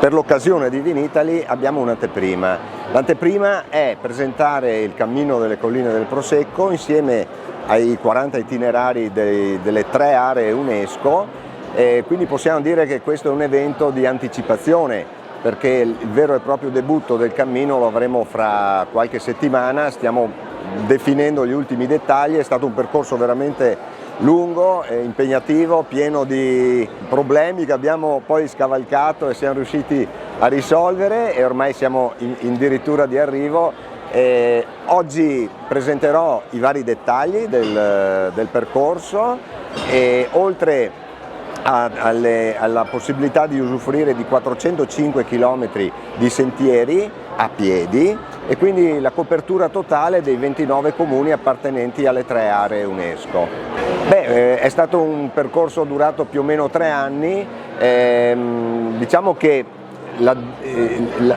Per l'occasione di Vinitaly abbiamo un'anteprima. L'anteprima è presentare il cammino delle colline del Prosecco insieme ai 40 itinerari delle 3 aree UNESCO, quindi possiamo dire che questo è un evento di anticipazione, perché il vero e proprio debutto del cammino lo avremo fra qualche settimana. Stiamo definendo gli ultimi dettagli. È stato un percorso veramente lungo e impegnativo, pieno di problemi che abbiamo poi scavalcato e siamo riusciti a risolvere, e ormai siamo in dirittura di arrivo. Oggi presenterò i vari dettagli del percorso, e oltre alla possibilità di usufruire di 405 km di sentieri a piedi, e quindi la copertura totale dei 29 comuni appartenenti alle 3 aree UNESCO. È stato un percorso durato più o meno 3 anni. Diciamo che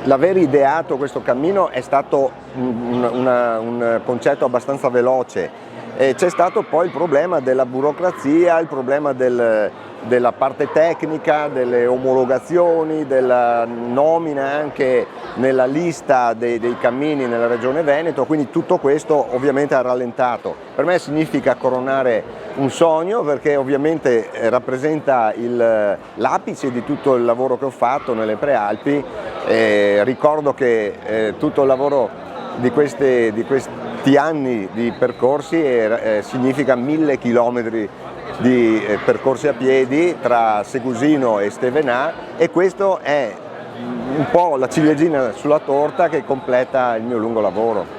l'aver ideato questo cammino è stato un concetto abbastanza veloce. C'è stato poi il problema della burocrazia, il problema della parte tecnica, delle omologazioni, della nomina anche nella lista dei cammini nella Regione Veneto, quindi tutto questo ovviamente ha rallentato. Per me significa coronare un sogno, perché ovviamente rappresenta l'apice di tutto il lavoro che ho fatto nelle Prealpi. Ricordo che tutto il lavoro di questi anni di percorsi significa 1000 chilometri di percorsi a piedi tra Segusino e Stevenà, e questo è un po' la ciliegina sulla torta che completa il mio lungo lavoro.